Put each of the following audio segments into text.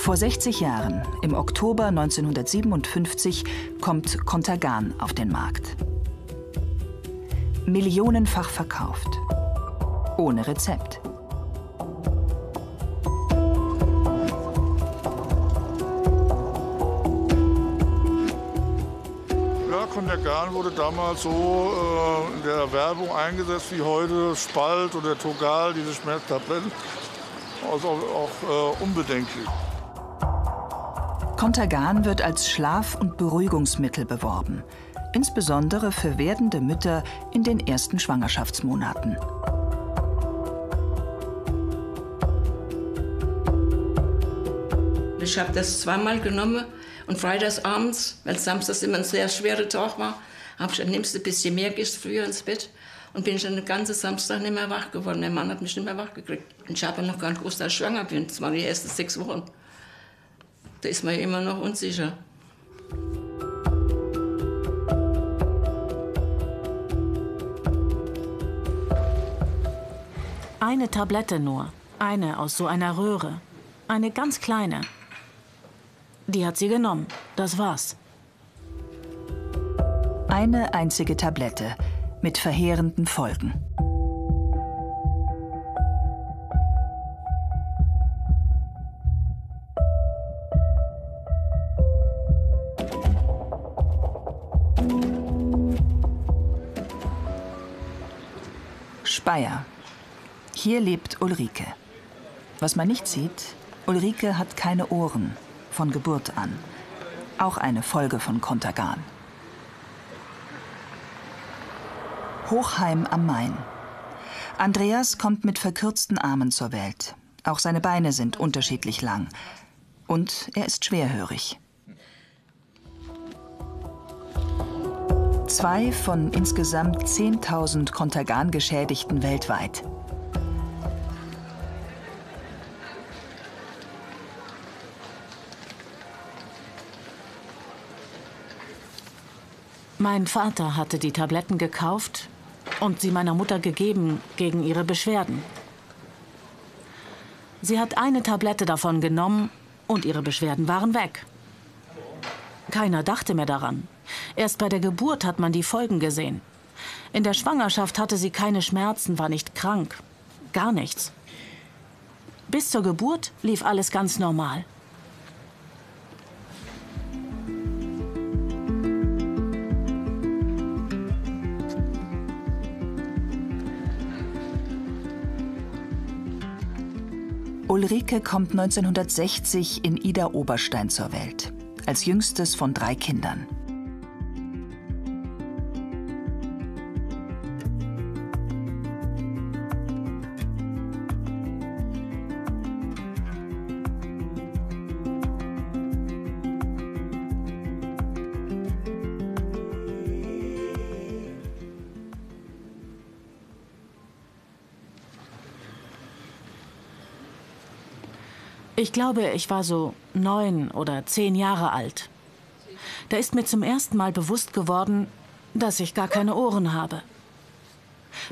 Vor 60 Jahren, im Oktober 1957, kommt Contergan auf den Markt. Millionenfach verkauft. Ohne Rezept. Ja, Contergan wurde damals so in der Werbung eingesetzt wie heute Spalt oder Togal, diese Schmerztabletten. Also auch unbedenklich. Contergan wird als Schlaf- und Beruhigungsmittel beworben, insbesondere für werdende Mütter in den ersten Schwangerschaftsmonaten. Ich habe das zweimal genommen und freitags abends, weil samstags immer ein sehr schwerer Tag war, habe ich dann nimmst du ein bisschen mehr, gehst früher ins Bett und bin ich dann den ganzen Samstag nicht mehr wach geworden. Mein Mann hat mich nicht mehr wach gekriegt. Und ich habe noch gar nicht gewusst, dass ich schwanger bin. Das waren die ersten 6 Wochen. Da ist man ja immer noch unsicher. Eine Tablette nur, eine aus so einer Röhre, eine ganz kleine. Die hat sie genommen, das war's. Eine einzige Tablette mit verheerenden Folgen. Speyer. Hier lebt Ulrike. Was man nicht sieht, Ulrike hat keine Ohren, von Geburt an. Auch eine Folge von Contergan. Hochheim am Main. Andreas kommt mit verkürzten Armen zur Welt. Auch seine Beine sind unterschiedlich lang. Und er ist schwerhörig. 2 von insgesamt 10.000 Contergan-Geschädigten weltweit. Mein Vater hatte die Tabletten gekauft und sie meiner Mutter gegeben gegen ihre Beschwerden. Sie hat eine Tablette davon genommen und ihre Beschwerden waren weg. Keiner dachte mehr daran. Erst bei der Geburt hat man die Folgen gesehen. In der Schwangerschaft hatte sie keine Schmerzen, war nicht krank. Gar nichts. Bis zur Geburt lief alles ganz normal. Ulrike kommt 1960 in Idar-Oberstein zur Welt, als jüngstes von 3 Kindern. Ich glaube, ich war so 9 oder 10 Jahre alt. Da ist mir zum ersten Mal bewusst geworden, dass ich gar keine Ohren habe.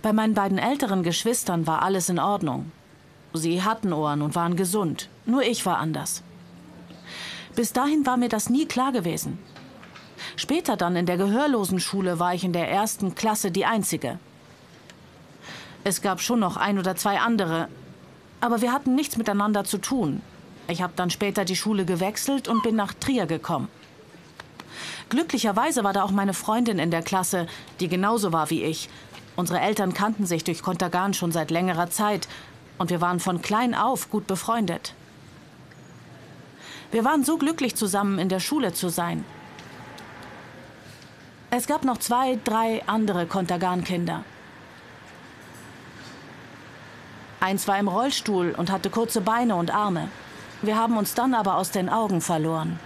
Bei meinen beiden älteren Geschwistern war alles in Ordnung. Sie hatten Ohren und waren gesund. Nur ich war anders. Bis dahin war mir das nie klar gewesen. Später dann in der Gehörlosenschule war ich in der 1. Klasse die Einzige. Es gab schon noch 1 oder 2 andere, aber wir hatten nichts miteinander zu tun. Ich habe dann später die Schule gewechselt und bin nach Trier gekommen. Glücklicherweise war da auch meine Freundin in der Klasse, die genauso war wie ich. Unsere Eltern kannten sich durch Contergan schon seit längerer Zeit und wir waren von klein auf gut befreundet. Wir waren so glücklich, zusammen in der Schule zu sein. Es gab noch 2, 3 andere Contergan-Kinder. Eins war im Rollstuhl und hatte kurze Beine und Arme. Wir haben uns dann aber aus den Augen verloren.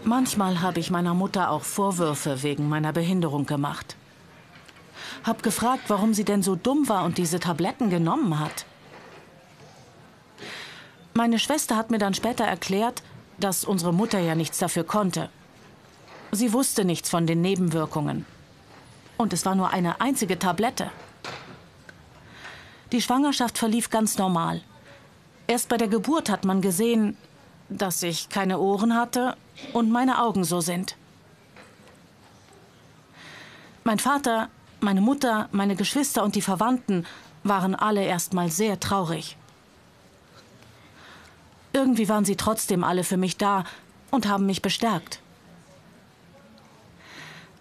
Manchmal habe ich meiner Mutter auch Vorwürfe wegen meiner Behinderung gemacht. Hab gefragt, warum sie denn so dumm war und diese Tabletten genommen hat. Meine Schwester hat mir dann später erklärt, dass unsere Mutter ja nichts dafür konnte. Sie wusste nichts von den Nebenwirkungen. Und es war nur eine einzige Tablette. Die Schwangerschaft verlief ganz normal. Erst bei der Geburt hat man gesehen, dass ich keine Ohren hatte und meine Augen so sind. Mein Vater, meine Mutter, meine Geschwister und die Verwandten waren alle erst mal sehr traurig. Irgendwie waren sie trotzdem alle für mich da und haben mich bestärkt.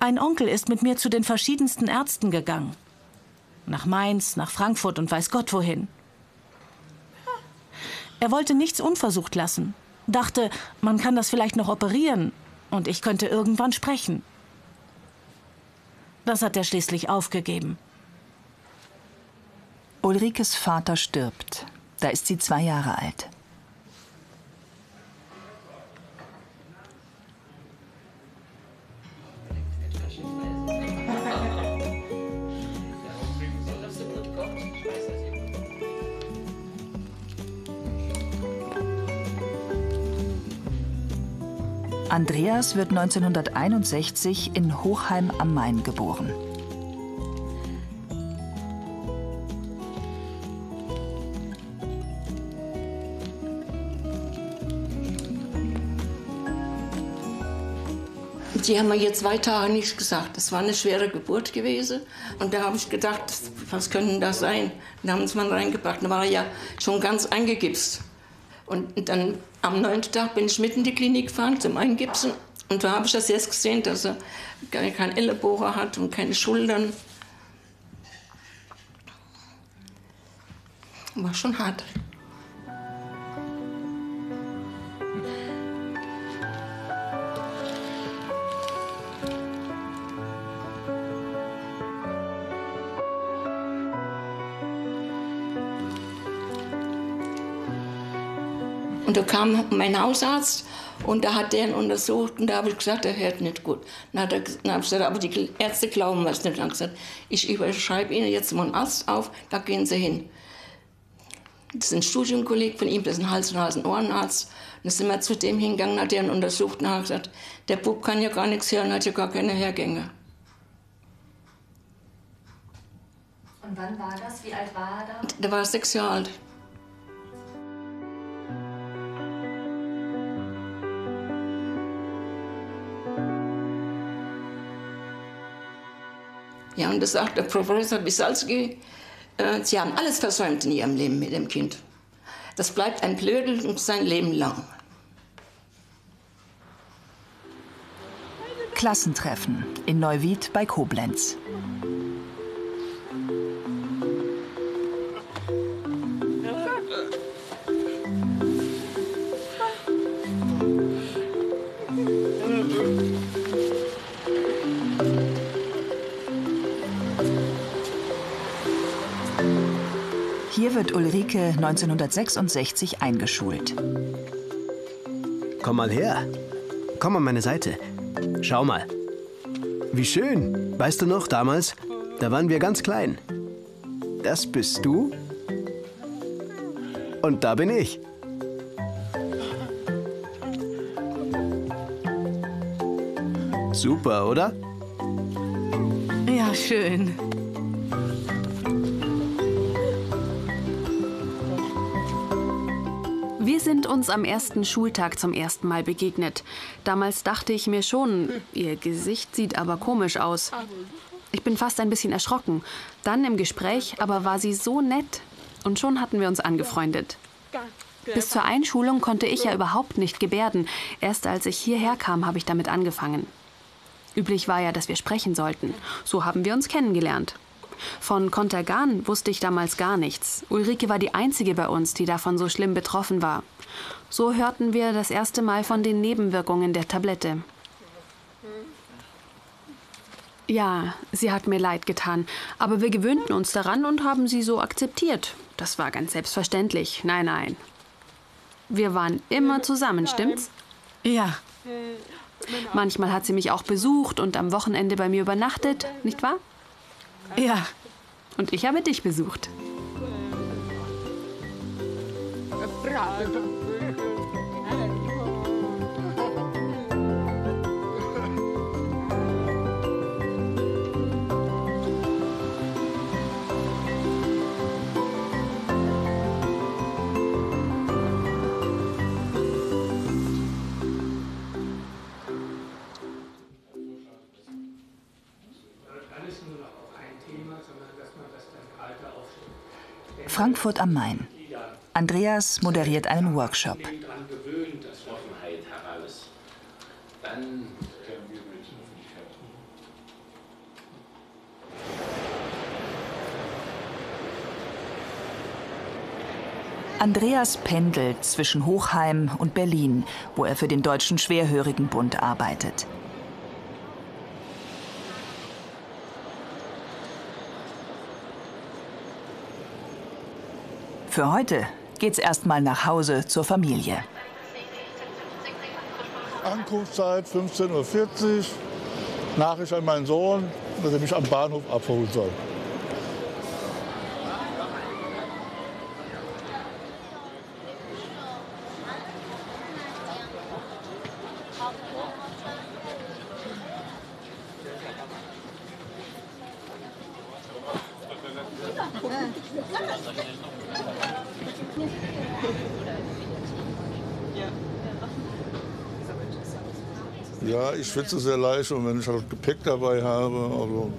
Ein Onkel ist mit mir zu den verschiedensten Ärzten gegangen. Nach Mainz, nach Frankfurt und weiß Gott wohin. Er wollte nichts unversucht lassen. Dachte, man kann das vielleicht noch operieren und ich könnte irgendwann sprechen. Das hat er schließlich aufgegeben. Ulrikes Vater stirbt. Da ist sie 2 Jahre alt. Andreas wird 1961 in Hochheim am Main geboren. Die haben mir jetzt 2 Tage nichts gesagt. Das war eine schwere Geburt gewesen. Und da habe ich gedacht, was könnte das sein? Da haben sie mal reingebracht. Da war er ja schon ganz eingegipst. Und dann am 9. Tag bin ich mit in die Klinik gefahren zum Eingipsen. Und da habe ich das erst gesehen, dass er keinen Ellenbogen hat und keine Schultern. War schon hart. Und da kam mein Hausarzt und da hat der ihn untersucht und da habe ich gesagt, er hört nicht gut. Dann habe ich gesagt, aber die Ärzte glauben es nicht. Dann habe ich gesagt, ich überschreibe Ihnen jetzt mal einen Arzt auf, da gehen Sie hin. Das ist ein Studienkolleg von ihm, das ist ein Hals- und Nasen-Ohrenarzt. Dann sind wir zu dem hingegangen, hat er ihn untersucht und hat gesagt, der Bub kann ja gar nichts hören, hat ja gar keine Hergänge. Und wann war das? Wie alt war er da? Der war 6 Jahre alt. Ja, und das sagt der Professor Bisalski, Sie haben alles versäumt in Ihrem Leben mit dem Kind. Das bleibt ein Blödel sein Leben lang. Klassentreffen in Neuwied bei Koblenz. Hier wird Ulrike 1966 eingeschult. Komm mal her. Komm an meine Seite. Schau mal. Wie schön. Weißt du noch, damals, da waren wir ganz klein. Das bist du. Und da bin ich. Super, oder? Ja, schön. Wir sind uns am ersten Schultag zum ersten Mal begegnet. Damals dachte ich mir schon, ihr Gesicht sieht aber komisch aus. Ich bin fast ein bisschen erschrocken. Dann im Gespräch aber war sie so nett. Und schon hatten wir uns angefreundet. Bis zur Einschulung konnte ich ja überhaupt nicht gebärden. Erst als ich hierher kam, habe ich damit angefangen. Üblich war ja, dass wir sprechen sollten. So haben wir uns kennengelernt. Von Contergan wusste ich damals gar nichts. Ulrike war die einzige bei uns, die davon so schlimm betroffen war. So hörten wir das erste Mal von den Nebenwirkungen der Tablette. Ja, sie hat mir leid getan, aber wir gewöhnten uns daran und haben sie so akzeptiert. Das war ganz selbstverständlich. Nein, nein. Wir waren immer zusammen, stimmt's? Ja. Manchmal hat sie mich auch besucht und am Wochenende bei mir übernachtet, nicht wahr? Ja. Und ich habe dich besucht. Frankfurt am Main. Andreas moderiert einen Workshop. Andreas pendelt zwischen Hochheim und Berlin, wo er für den Deutschen Schwerhörigenbund arbeitet. Für heute geht's erstmal nach Hause zur Familie. Ankunftszeit 15:40 Uhr. Nachricht an meinen Sohn, dass er mich am Bahnhof abholen soll. Ja, ich schwitze sehr leicht und wenn ich halt Gepäck dabei habe, also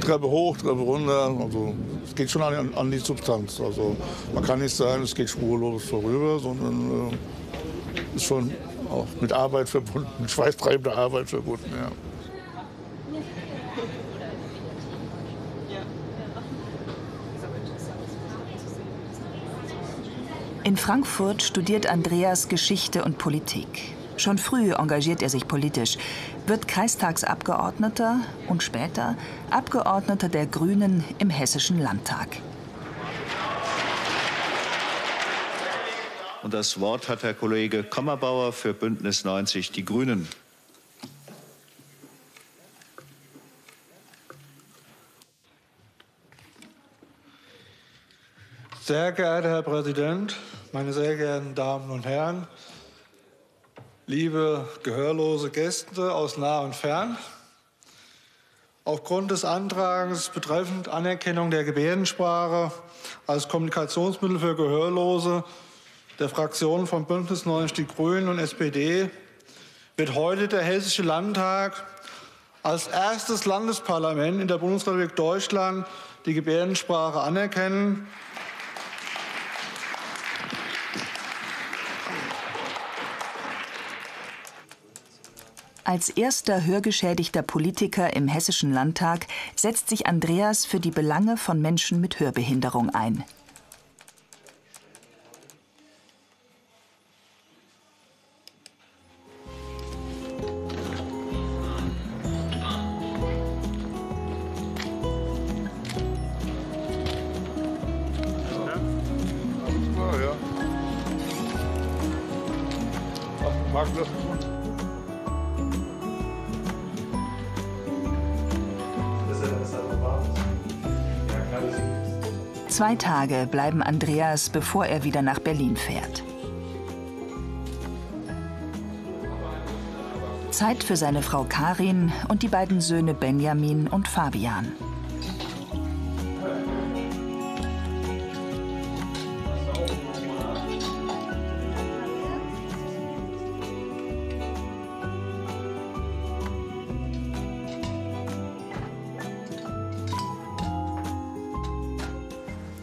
Treppe hoch, Treppe runter, also es geht schon an die Substanz. Also man kann nicht sagen, es geht spurlos vorüber, sondern ist schon auch mit Arbeit verbunden, mit schweißtreibender Arbeit verbunden. Ja. In Frankfurt studiert Andreas Geschichte und Politik. Schon früh engagiert er sich politisch, wird Kreistagsabgeordneter und später Abgeordneter der Grünen im Hessischen Landtag. Und das Wort hat Herr Kollege Kommabauer für Bündnis 90 Die Grünen. Sehr geehrter Herr Präsident, meine sehr geehrten Damen und Herren, liebe gehörlose Gäste aus nah und fern. Aufgrund des Antrags betreffend Anerkennung der Gebärdensprache als Kommunikationsmittel für Gehörlose der Fraktionen von Bündnis 90 Die Grünen und SPD wird heute der Hessische Landtag als erstes Landesparlament in der Bundesrepublik Deutschland die Gebärdensprache anerkennen. Als erster hörgeschädigter Politiker im Hessischen Landtag setzt sich Andreas für die Belange von Menschen mit Hörbehinderung ein. Zwei Tage bleiben Andreas, bevor er wieder nach Berlin fährt. Zeit für seine Frau Karin und die beiden Söhne Benjamin und Fabian.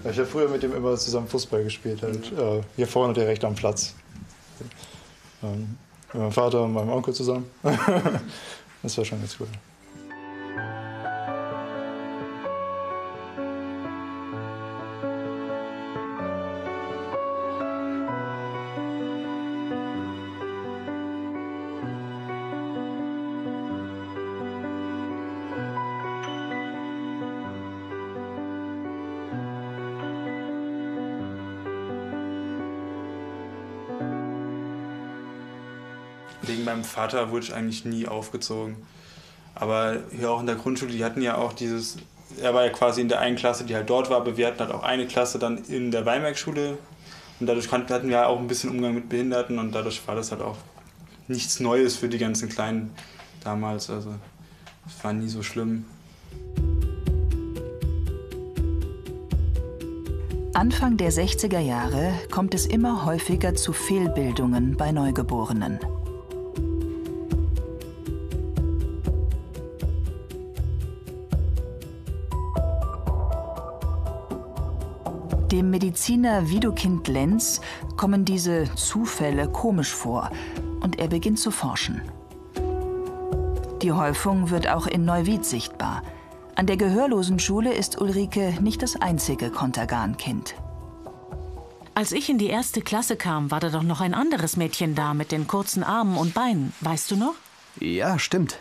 Ich habe früher mit dem immer zusammen Fußball gespielt, halt, hier vorne direkt am Platz. Mit meinem Vater und meinem Onkel zusammen. Das war schon ganz cool. Wegen meinem Vater wurde ich eigentlich nie aufgezogen. Aber hier auch in der Grundschule, die hatten ja auch dieses, er war ja quasi in der einen Klasse, die halt dort war, aber wir hatten halt auch eine Klasse dann in der Weinbergschule. Und dadurch hatten wir auch ein bisschen Umgang mit Behinderten und dadurch war das halt auch nichts Neues für die ganzen Kleinen damals. Also es war nie so schlimm. Anfang der 60er Jahre kommt es immer häufiger zu Fehlbildungen bei Neugeborenen. Dem Mediziner Widukind Lenz kommen diese Zufälle komisch vor und er beginnt zu forschen. Die Häufung wird auch in Neuwied sichtbar. An der Gehörlosenschule ist Ulrike nicht das einzige Kontergan-Kind. Als ich in die 1. Klasse kam, war da doch noch ein anderes Mädchen da mit den kurzen Armen und Beinen. Weißt du noch? Ja, stimmt.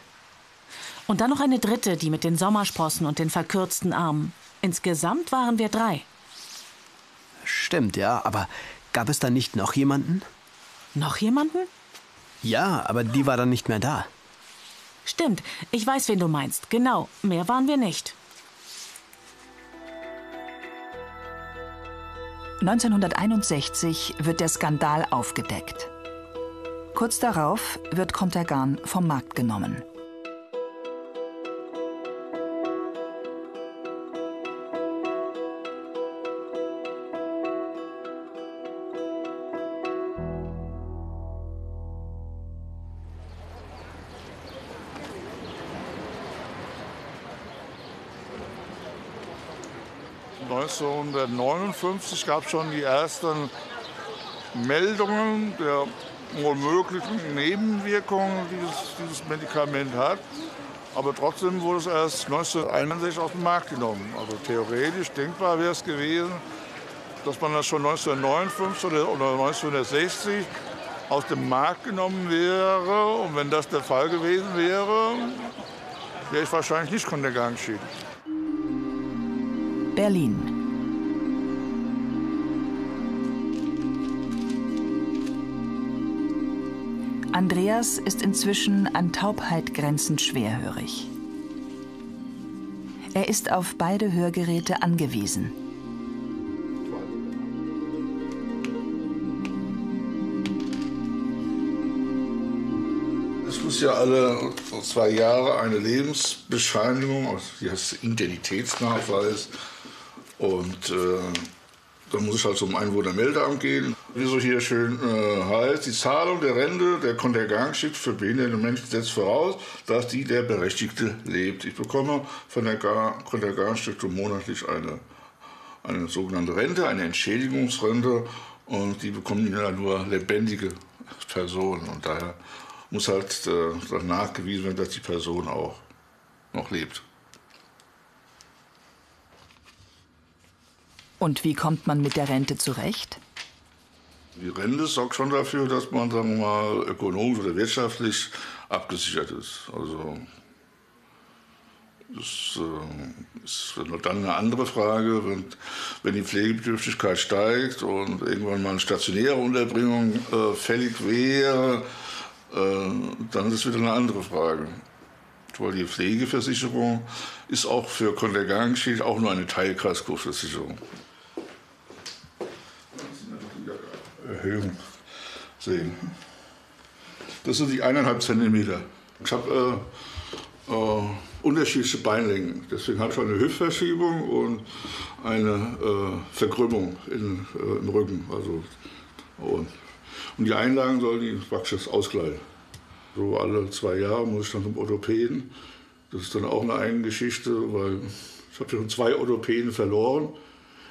Und dann noch eine dritte, die mit den Sommersprossen und den verkürzten Armen. Insgesamt waren wir 3. Stimmt, ja, aber gab es da nicht noch jemanden? Noch jemanden? Ja, aber die war dann nicht mehr da. Stimmt, ich weiß, wen du meinst. Genau, mehr waren wir nicht. 1961 wird der Skandal aufgedeckt. Kurz darauf wird Contergan vom Markt genommen. – 1959 gab es schon die ersten Meldungen der wohl möglichen Nebenwirkungen, die dieses Medikament hat. Aber trotzdem wurde es erst 1961 auf den Markt genommen. Also theoretisch denkbar wäre es gewesen, dass man das schon 1959 oder 1960 aus dem Markt genommen wäre. Und wenn das der Fall gewesen wäre, wäre ich wahrscheinlich nicht Contergan geschieden. Berlin. Andreas ist inzwischen an Taubheit grenzend schwerhörig. Er ist auf beide Hörgeräte angewiesen. Es muss ja alle 2 Jahre eine Lebensbescheinigung, die heißt Identitätsnachweis. Und dann muss ich halt zum Einwohnermeldeamt gehen. Wie so hier schön heißt, die Zahlung der Rente der Contergan-Schicht für behinderte Menschen setzt voraus, dass der Berechtigte lebt. Ich bekomme von der Contergan-Stiftung monatlich eine sogenannte Rente, eine Entschädigungsrente. Und die bekommen ja nur lebendige Personen. Und daher muss halt dann nachgewiesen werden, dass die Person auch noch lebt. Und wie kommt man mit der Rente zurecht? Die Rente sorgt schon dafür, dass man, sagen wir mal, ökonomisch oder wirtschaftlich abgesichert ist. Also das ist dann eine andere Frage, wenn die Pflegebedürftigkeit steigt und irgendwann mal eine stationäre Unterbringung fällig wäre, dann ist es wieder eine andere Frage. Weil die Pflegeversicherung ist auch für Contergan auch nur eine Teilkaskoversicherung. Erhöhung sehen. Das sind die 1,5 Zentimeter. Ich habe unterschiedliche Beinlängen. Deswegen habe ich eine Hüftverschiebung und eine Verkrümmung im Rücken. Also, und die Einlagen sollen die praktisch ausgleichen. So alle 2 Jahre muss ich dann zum Orthopäden. Das ist dann auch eine eigene Geschichte, weil ich habe schon 2 Orthopäden verloren.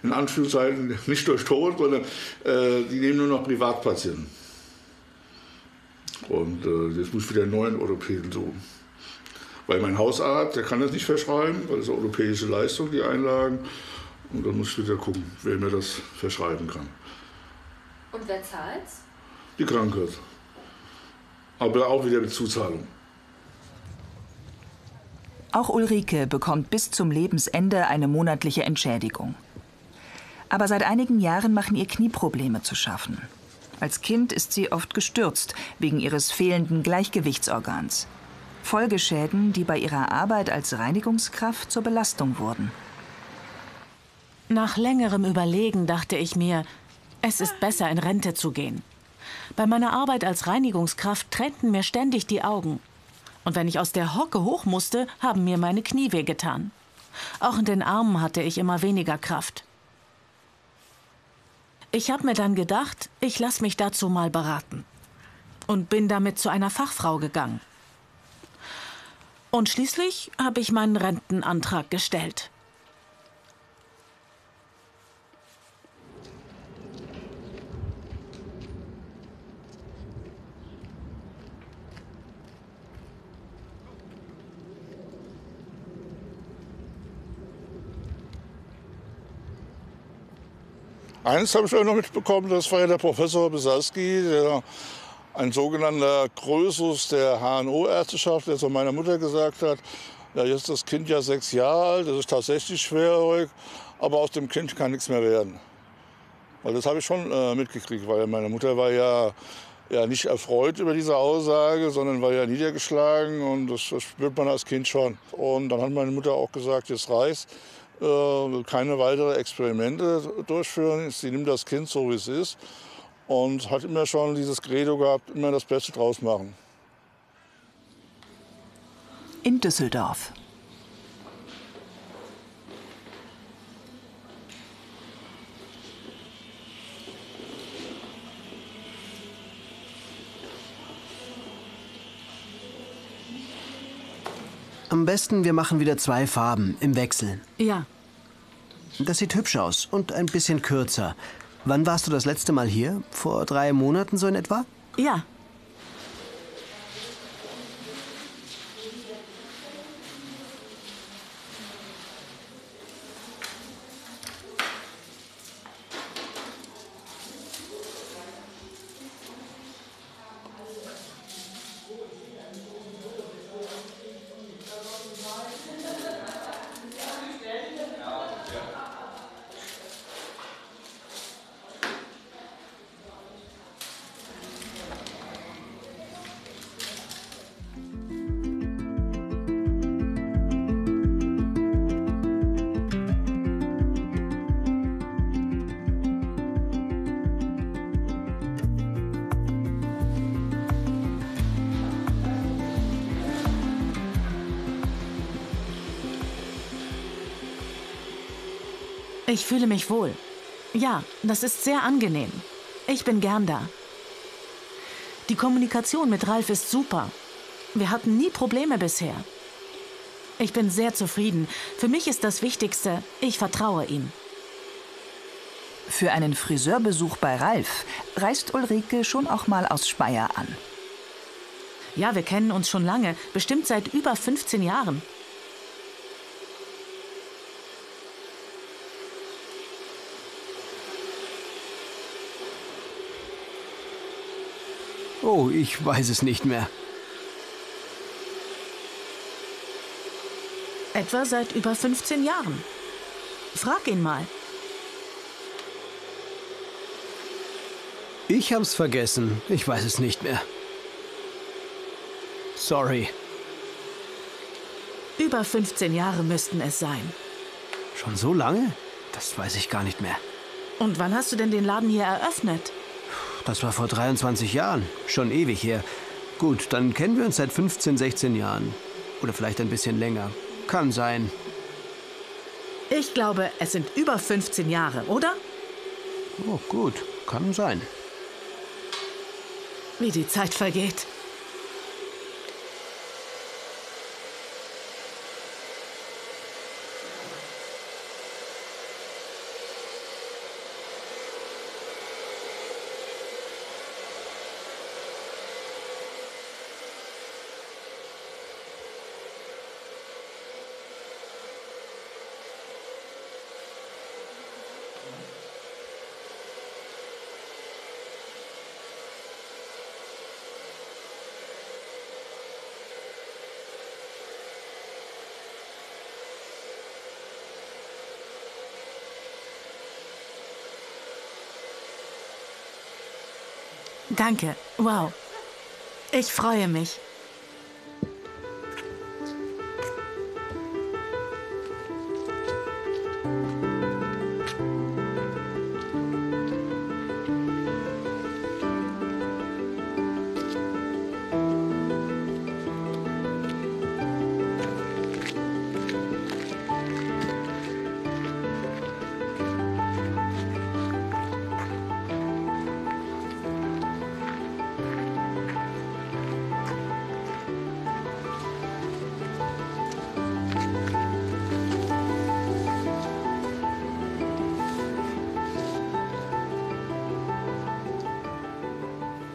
In Anführungszeichen nicht durch Tod, sondern die nehmen nur noch Privatpatienten. Und jetzt muss ich wieder einen neuen Orthopäden suchen. Weil mein Hausarzt, der kann das nicht verschreiben, weil das ist eine europäische Leistung, die Einlagen. Und dann muss ich wieder gucken, wer mir das verschreiben kann. Und wer zahlt's? Die Krankenkasse. Aber auch wieder mit Zuzahlung. Auch Ulrike bekommt bis zum Lebensende eine monatliche Entschädigung. Aber seit einigen Jahren machen ihr Knieprobleme zu schaffen. Als Kind ist sie oft gestürzt, wegen ihres fehlenden Gleichgewichtsorgans. Folgeschäden, die bei ihrer Arbeit als Reinigungskraft zur Belastung wurden. Nach längerem Überlegen dachte ich mir, es ist besser, in Rente zu gehen. Bei meiner Arbeit als Reinigungskraft tränten mir ständig die Augen. Und wenn ich aus der Hocke hoch musste, haben mir meine Knie wehgetan. Auch in den Armen hatte ich immer weniger Kraft. Ich habe mir dann gedacht, ich lasse mich dazu mal beraten. Und bin damit zu einer Fachfrau gegangen. Und schließlich habe ich meinen Rentenantrag gestellt. Eins habe ich auch noch mitbekommen, das war ja der Professor Besalski, ein sogenannter Krösus der HNO-Ärzteschaft, der zu meiner Mutter gesagt hat, ja, jetzt ist das Kind ja 6 Jahre alt, das ist tatsächlich schwerhörig, aber aus dem Kind kann nichts mehr werden. Weil das habe ich schon mitgekriegt, weil meine Mutter war ja nicht erfreut über diese Aussage, sondern war ja niedergeschlagen und das spürt man als Kind schon. Und dann hat meine Mutter auch gesagt, jetzt reicht's, keine weiteren Experimente durchführen, sie nimmt das Kind so, wie es ist und hat immer schon dieses Credo gehabt, immer das Beste draus machen. In Düsseldorf. Am besten, wir machen wieder 2 Farben im Wechsel. Ja. Das sieht hübsch aus und ein bisschen kürzer. Wann warst du das letzte Mal hier? Vor 3 Monaten so in etwa? Ja. Ich fühle mich wohl. Ja, das ist sehr angenehm. Ich bin gern da. Die Kommunikation mit Ralf ist super. Wir hatten nie Probleme bisher. Ich bin sehr zufrieden. Für mich ist das Wichtigste, ich vertraue ihm. Für einen Friseurbesuch bei Ralf reist Ulrike schon auch mal aus Speyer an. Ja, wir kennen uns schon lange, bestimmt seit über 15 Jahren. Oh, ich weiß es nicht mehr. Etwa seit über 15 Jahren. Frag ihn mal. Ich hab's vergessen. Ich weiß es nicht mehr. Sorry. Über 15 Jahre müssten es sein. Schon so lange? Das weiß ich gar nicht mehr. Und wann hast du denn den Laden hier eröffnet? Das war vor 23 Jahren. Schon ewig her. Gut, dann kennen wir uns seit 15, 16 Jahren. Oder vielleicht ein bisschen länger. Kann sein. Ich glaube, es sind über 15 Jahre, oder? Oh, gut. Kann sein. Wie die Zeit vergeht. Danke. Wow. Ich freue mich.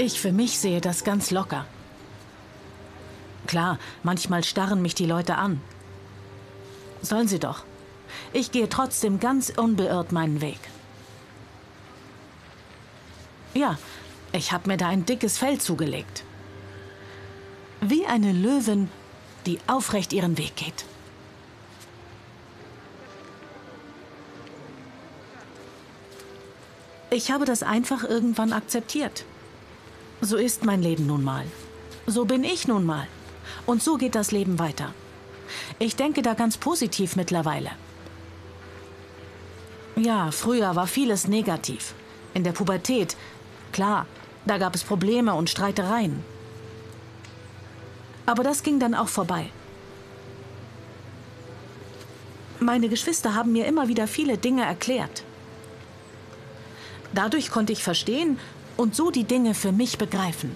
Ich für mich sehe das ganz locker. Klar, manchmal starren mich die Leute an. Sollen sie doch. Ich gehe trotzdem ganz unbeirrt meinen Weg. Ja, ich habe mir da ein dickes Fell zugelegt. Wie eine Löwin, die aufrecht ihren Weg geht. Ich habe das einfach irgendwann akzeptiert. So ist mein Leben nun mal. So bin ich nun mal. Und so geht das Leben weiter. Ich denke da ganz positiv mittlerweile. Ja, früher war vieles negativ. In der Pubertät, klar, da gab es Probleme und Streitereien. Aber das ging dann auch vorbei. Meine Geschwister haben mir immer wieder viele Dinge erklärt. Dadurch konnte ich verstehen und so die Dinge für mich begreifen.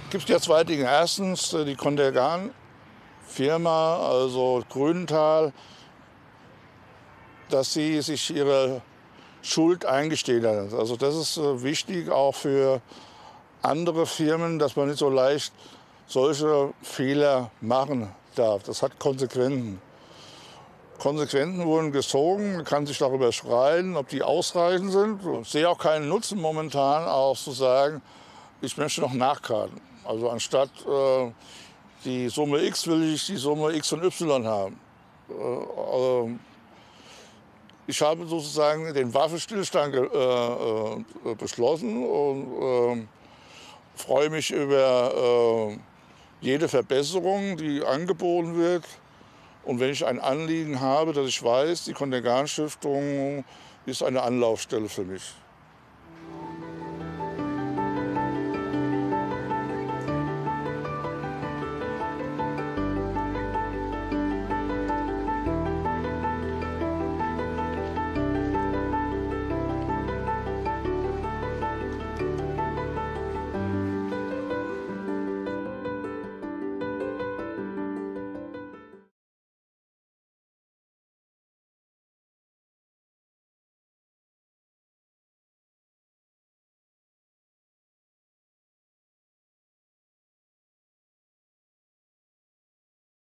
Es gibt ja zwei Dinge. Erstens die Contergan-Firma, also Grünenthal, dass sie sich ihre Schuld eingestehen hat. Also das ist wichtig auch für andere Firmen, dass man nicht so leicht solche Fehler machen darf. Das hat Konsequenzen. Konsequenzen wurden gezogen, man kann sich darüber streiten, ob die ausreichend sind. Ich sehe auch keinen Nutzen momentan, auch zu sagen, ich möchte noch nachkarten. Also anstatt die Summe X will ich die Summe X und Y haben. Ich habe sozusagen den Waffenstillstand beschlossen und freue mich über jede Verbesserung, die angeboten wird. Und wenn ich ein Anliegen habe, dass ich weiß, die Contergan Stiftung ist eine Anlaufstelle für mich.